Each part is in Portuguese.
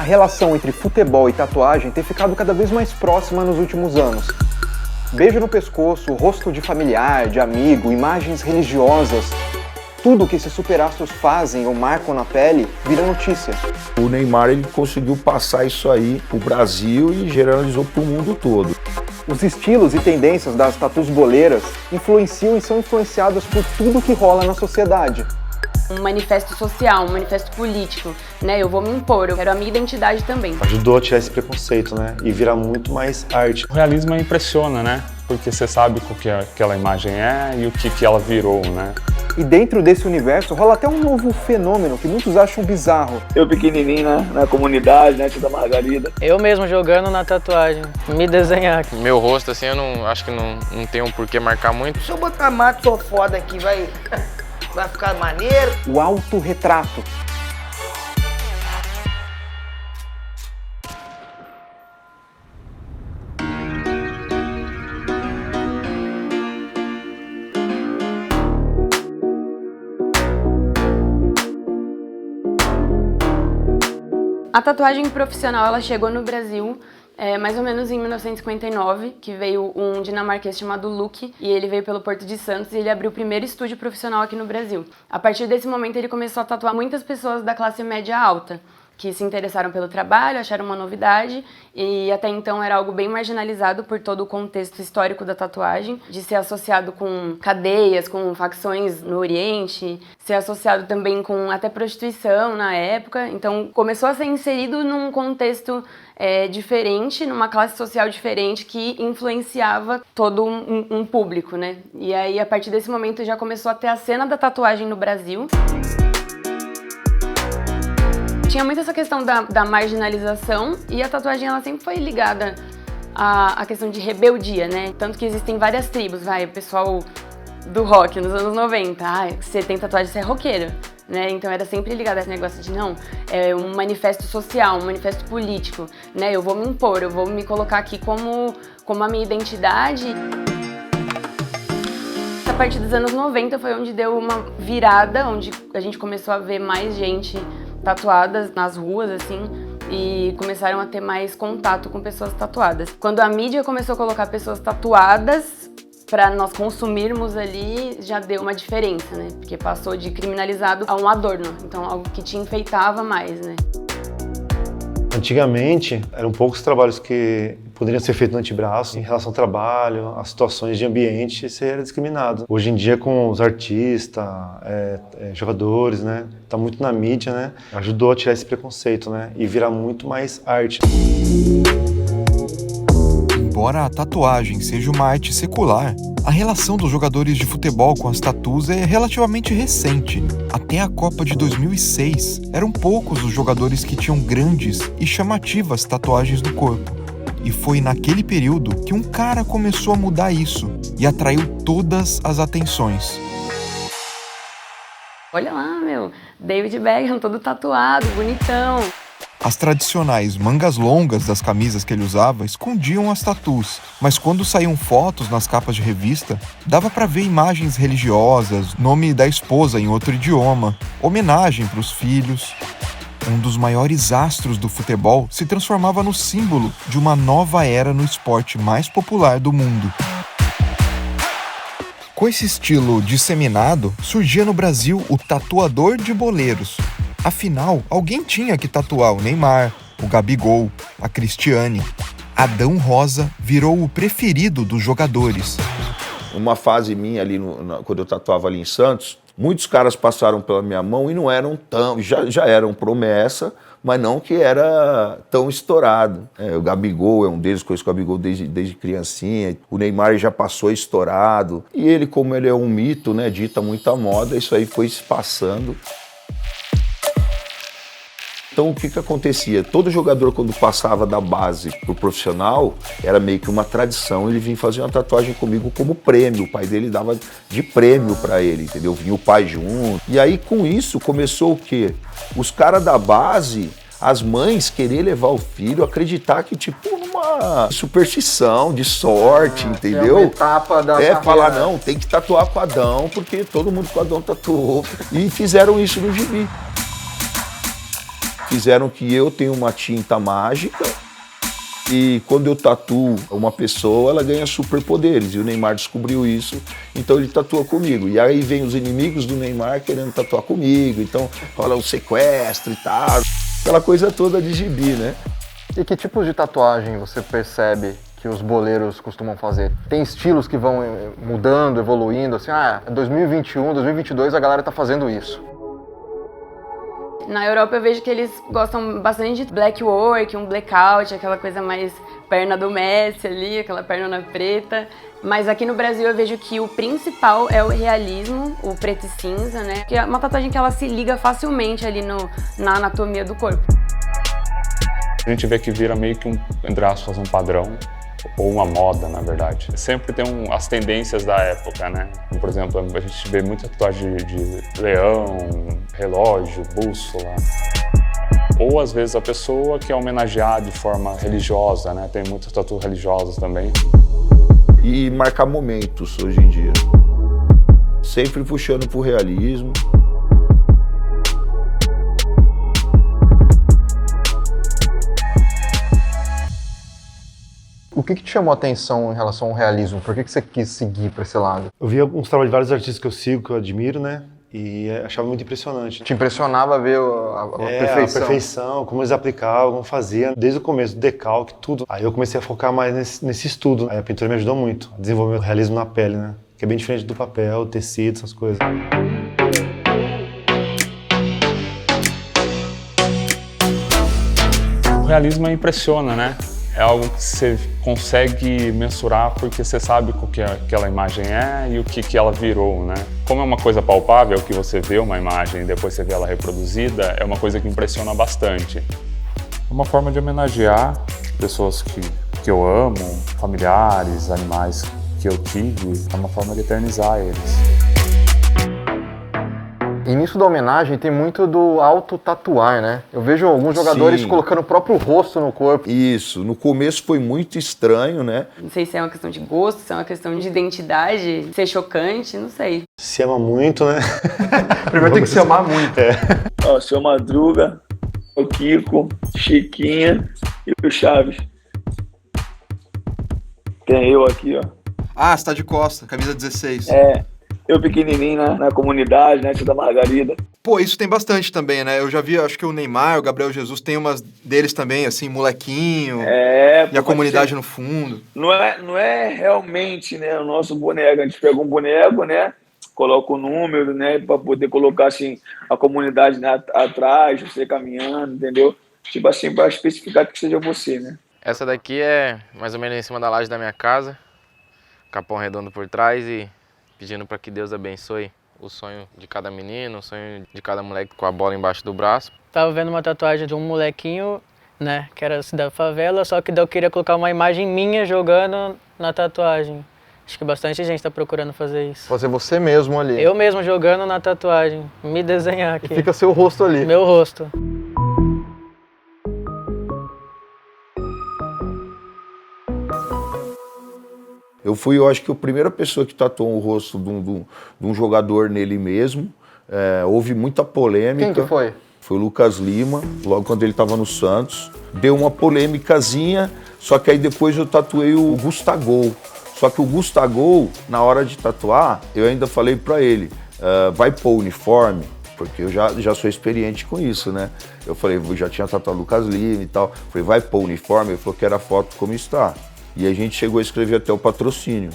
relação entre futebol e tatuagem tem ficado cada vez mais próxima nos últimos anos. Beijo no pescoço, rosto de familiar, de amigo, imagens religiosas. Tudo que esses superastros fazem ou marcam na pele vira notícia. O Neymar ele conseguiu passar isso aí pro Brasil e generalizou pro mundo todo. Os estilos e tendências das tatus boleiras influenciam e são influenciados por tudo que rola na sociedade. Um manifesto social, um manifesto político, né? Eu vou me impor, eu quero a minha identidade também. Ajudou a tirar esse preconceito, né? E virar muito mais arte. O realismo impressiona, né? Porque você sabe o que aquela imagem é e o que ela virou, né? E dentro desse universo rola até um novo fenômeno que muitos acham bizarro. Eu pequenininho, né? Na comunidade, né? Tia da Margarida. Eu mesmo jogando na tatuagem, me desenhar. Meu rosto, assim, eu não acho que não tem um porquê marcar muito. Se eu botar mato, sou foda aqui, vai ficar maneiro. O autorretrato. A tatuagem profissional ela chegou no Brasil mais ou menos em 1959, que veio um dinamarquês chamado Luke, e ele veio pelo Porto de Santos e ele abriu o primeiro estúdio profissional aqui no Brasil. A partir desse momento ele começou a tatuar muitas pessoas da classe média alta, que se interessaram pelo trabalho, acharam uma novidade, e até então era algo bem marginalizado por todo o contexto histórico da tatuagem, de ser associado com cadeias, com facções no Oriente, ser associado também com até prostituição na época. Então começou a ser inserido num contexto diferente, numa classe social diferente que influenciava todo um público, né? E aí a partir desse momento já começou a ter a cena da tatuagem no Brasil. Tinha muito essa questão da marginalização e a tatuagem ela sempre foi ligada à questão de rebeldia, né? Tanto que existem várias tribos, o pessoal do rock nos anos 90, você tem tatuagem, você é roqueiro, né? Então era sempre ligado a esse negócio de é um manifesto social, um manifesto político, né? Eu vou me impor, eu vou me colocar aqui como a minha identidade. A partir dos anos 90 foi onde deu uma virada, onde a gente começou a ver mais gente tatuadas nas ruas, assim, e começaram a ter mais contato com pessoas tatuadas. Quando a mídia começou a colocar pessoas tatuadas para nós consumirmos ali, já deu uma diferença, né? Porque passou de criminalizado a um adorno, então algo que te enfeitava mais, né? Antigamente, eram poucos trabalhos que poderiam ser feitos no antebraço. Em relação ao trabalho, às situações de ambiente, você era discriminado. Hoje em dia, com os artistas, jogadores, né? Tá muito na mídia, né? Ajudou a tirar esse preconceito, né? E virar muito mais arte. Embora a tatuagem seja uma arte secular, a relação dos jogadores de futebol com as tatus é relativamente recente. Até a Copa de 2006, eram poucos os jogadores que tinham grandes e chamativas tatuagens no corpo. E foi naquele período que um cara começou a mudar isso e atraiu todas as atenções. Olha lá, David Beckham todo tatuado, bonitão. As tradicionais mangas longas das camisas que ele usava escondiam as tatus, mas quando saíam fotos nas capas de revista, dava para ver imagens religiosas, nome da esposa em outro idioma, homenagem para os filhos. Um dos maiores astros do futebol se transformava no símbolo de uma nova era no esporte mais popular do mundo. Com esse estilo disseminado, surgia no Brasil o tatuador de boleiros. Afinal, alguém tinha que tatuar o Neymar, o Gabigol, a Cristiane. Adão Rosa virou o preferido dos jogadores. Uma fase minha ali, quando eu tatuava ali em Santos, muitos caras passaram pela minha mão e não eram tão... Já eram promessa, mas não que era tão estourado. O Gabigol é um deles, conheço o Gabigol desde criancinha. O Neymar já passou estourado. E ele, como ele é um mito, né, dita muita moda, isso aí foi se passando. Então, o que acontecia? Todo jogador, quando passava da base pro profissional, era meio que uma tradição, ele vinha fazer uma tatuagem comigo como prêmio. O pai dele dava de prêmio para ele, entendeu? Vinha o pai junto. E aí, com isso, começou o quê? Os caras da base, as mães querer levar o filho, acreditar que, tipo, numa superstição, de sorte, entendeu? É uma etapa da carreira. Falar, não, tem que tatuar com Adão, porque todo mundo com Adão tatuou. E fizeram isso no gibi. fizeram que eu tenha uma tinta mágica e quando eu tatuo uma pessoa, ela ganha superpoderes. E o Neymar descobriu isso, então ele tatua comigo. E aí vem os inimigos do Neymar querendo tatuar comigo, então rola um sequestro e tal. Aquela coisa toda de gibi, né? E que tipos de tatuagem você percebe que os boleiros costumam fazer? Tem estilos que vão mudando, evoluindo, assim, 2021, 2022 a galera tá fazendo isso. Na Europa eu vejo que eles gostam bastante de black work, um blackout, aquela coisa mais perna do Messi ali, aquela perna preta. Mas aqui no Brasil eu vejo que o principal é o realismo, o preto e cinza, né? Que é uma tatuagem que ela se liga facilmente ali na anatomia do corpo. A gente vê que vira meio que entre aspas, um padrão, ou uma moda, na verdade. Sempre tem as tendências da época, né? Por exemplo, a gente vê muita tatuagem de leão, relógio, bússola. Ou, às vezes, a pessoa quer homenagear de forma religiosa, né? Tem muitas tatuas religiosas também. E marcar momentos, hoje em dia. Sempre puxando pro realismo. O que te chamou a atenção em relação ao realismo? Por que você quis seguir para esse lado? Eu vi alguns trabalhos de vários artistas que eu sigo, que eu admiro, né? E achava muito impressionante. Te impressionava ver a perfeição? A perfeição, como eles aplicavam, como faziam, desde o começo, do decalque, tudo. Aí eu comecei a focar mais nesse estudo. Aí a pintura me ajudou muito a desenvolver o realismo na pele, né? Que é bem diferente do papel, tecido, essas coisas. O realismo impressiona, né? É algo que você consegue mensurar porque você sabe o que aquela imagem é e o que ela virou, né? Como é uma coisa palpável, que você vê uma imagem e depois você vê ela reproduzida, é uma coisa que impressiona bastante. É uma forma de homenagear pessoas que eu amo, familiares, animais que eu tive, é uma forma de eternizar eles. E nisso da homenagem tem muito do auto-tatuar, né? Eu vejo alguns jogadores colocando o próprio rosto no corpo. Isso, no começo foi muito estranho, né? Não sei se é uma questão de gosto, se é uma questão de identidade, ser chocante, não sei. Se ama muito, né? Primeiro tem que se amar muito. Ó, seu Madruga, o Kiko, Chiquinha e o Chaves. Tem eu aqui, ó. Ah, você tá de costa, camisa 16. Eu pequenininho na comunidade, né, tio da Margarida. Pô, isso tem bastante também, né? Eu já vi, acho que o Neymar, o Gabriel Jesus, tem umas deles também, assim, molequinho. E a comunidade no fundo. Não é realmente, né, o nosso boneco. A gente pega um boneco, né, coloca o número, né, pra poder colocar, assim, a comunidade, né, atrás, você caminhando, entendeu? Tipo assim, pra especificar que seja você, né? Essa daqui é mais ou menos em cima da laje da minha casa, capão redondo por trás e pedindo para que Deus abençoe o sonho de cada menino, o sonho de cada moleque com a bola embaixo do braço. Tava vendo uma tatuagem de um molequinho, né, que era da favela, só que daí eu queria colocar uma imagem minha jogando na tatuagem. Acho que bastante gente tá procurando fazer isso. Fazer você mesmo ali. Eu mesmo jogando na tatuagem, me desenhar aqui. E fica seu rosto ali. Meu rosto. Eu acho que a primeira pessoa que tatuou o rosto de um jogador nele mesmo. Houve muita polêmica. Quem que foi? Foi o Lucas Lima, logo quando ele estava no Santos. Deu uma polêmicazinha, só que aí depois eu tatuei o Gustagol. Só que o Gustagol, na hora de tatuar, eu ainda falei pra ele, vai pôr uniforme, porque eu já sou experiente com isso, né? Eu falei, eu já tinha tatuado o Lucas Lima e tal. Falei, vai pôr uniforme? Ele falou que era a foto como está. E a gente chegou a escrever até o patrocínio.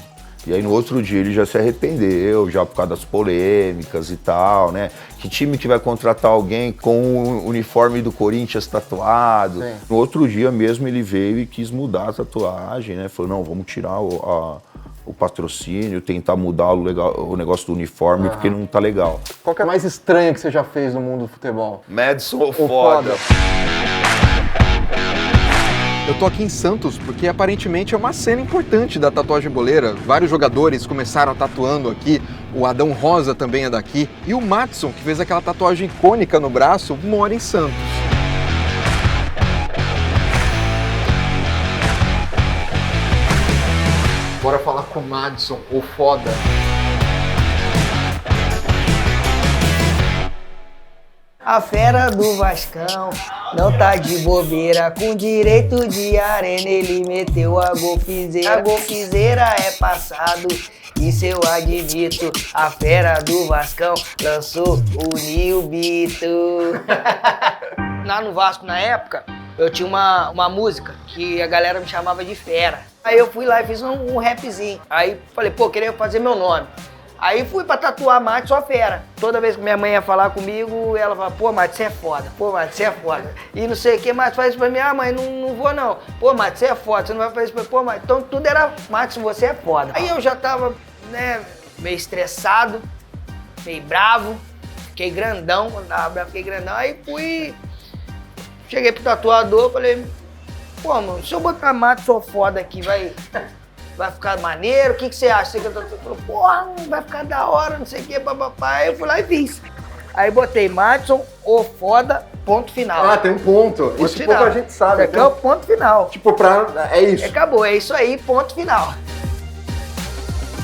E aí no outro dia ele já se arrependeu, já por causa das polêmicas e tal, né? Que time que vai contratar alguém com o uniforme do Corinthians tatuado? Sim. No outro dia mesmo ele veio e quis mudar a tatuagem, né? Falou, não, vamos tirar o patrocínio, tentar mudar o negócio do uniforme, porque não tá legal. Qual que é a mais estranha que você já fez no mundo do futebol? Madison ou foda? Eu tô aqui em Santos porque aparentemente é uma cena importante da tatuagem boleira. Vários jogadores começaram tatuando aqui, o Adão Rosa também é daqui, e o Madison, que fez aquela tatuagem icônica no braço, mora em Santos. Bora falar com o Madison, o foda. A fera do Vascão não tá de bobeira, com direito de arena ele meteu a golfizeira. A golfizeira é passado, isso eu admito. A fera do Vascão lançou o Nil Bito. Lá no Vasco, na época, eu tinha uma música que a galera me chamava de Fera. Aí eu fui lá e fiz um rapzinho. Aí falei, pô, queria fazer meu nome. Aí fui pra tatuar Matson a Fera. Toda vez que minha mãe ia falar comigo, ela falava, pô, Matson, você é foda. Pô, Matson, você é foda. E não sei o que, Matson, faz isso pra mim. Ah, mãe, não vou não. Pô, Matson, você é foda. Você não vai fazer isso pra mim. Pô, Matson. Então tudo era, Matson, você é foda. Aí eu já tava, né, meio estressado, meio bravo. Fiquei grandão, quando tava bravo, fiquei grandão. Aí fui, cheguei pro tatuador, falei, pô, mano, se eu botar Matson foda aqui, vai ficar maneiro? O que você acha? Você falou, porra, vai ficar da hora, não sei o que, papapá. Aí eu fui lá e fiz. Aí botei Matson, o foda, ponto final. Ah, tem um ponto. Ponto Isso final. pouco a gente sabe. Isso aqui é o ponto final. Tipo, é isso. Acabou, é isso aí, ponto final.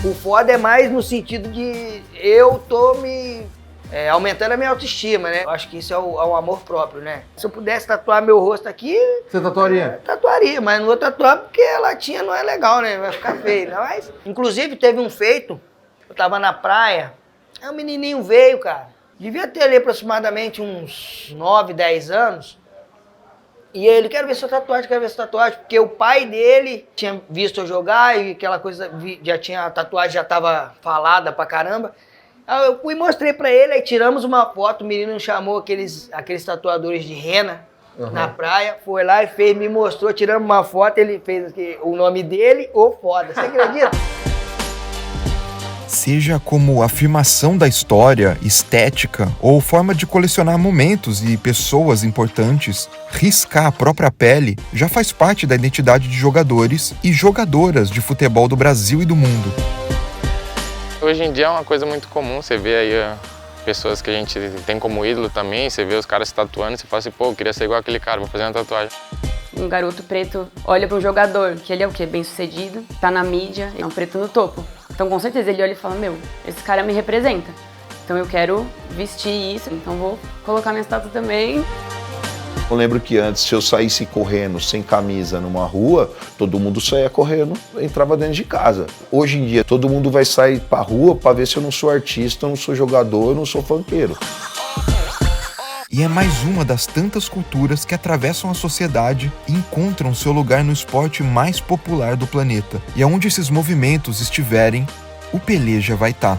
O foda é mais no sentido de eu tô me aumentando a minha autoestima, né? Eu acho que isso é o amor próprio, né? Se eu pudesse tatuar meu rosto aqui... Você tatuaria? Tatuaria, mas não vou tatuar porque a latinha não é legal, né? Vai ficar feio. Mas, inclusive, teve um feito, eu tava na praia, aí um menininho veio, cara. Devia ter ali aproximadamente uns 9, 10 anos. E ele, quero ver sua tatuagem, porque o pai dele tinha visto eu jogar e aquela coisa, a tatuagem já tava falada pra caramba. Aí eu fui e mostrei pra ele, aí tiramos uma foto, o menino chamou aqueles tatuadores de rena na praia, foi lá e fez, me mostrou, tiramos uma foto, ele fez aqui, o nome dele, o foda, você acredita? Seja como afirmação da história, estética ou forma de colecionar momentos e pessoas importantes, riscar a própria pele já faz parte da identidade de jogadores e jogadoras de futebol do Brasil e do mundo. Hoje em dia é uma coisa muito comum, você vê aí pessoas que a gente tem como ídolo também, você vê os caras se tatuando e você fala assim, pô, eu queria ser igual aquele cara, vou fazer uma tatuagem. Um garoto preto olha para um jogador, que ele é o quê? Bem sucedido, tá na mídia, é um preto no topo. Então com certeza ele olha e fala, meu, esse cara me representa. Então eu quero vestir isso, então vou colocar minha estátua também. Eu lembro que antes, se eu saísse correndo sem camisa numa rua, todo mundo saía correndo, entrava dentro de casa. Hoje em dia, todo mundo vai sair pra rua pra ver se eu não sou artista, eu não sou jogador, eu não sou funkeiro. E é mais uma das tantas culturas que atravessam a sociedade e encontram seu lugar no esporte mais popular do planeta. E aonde esses movimentos estiverem, o Peleja vai estar.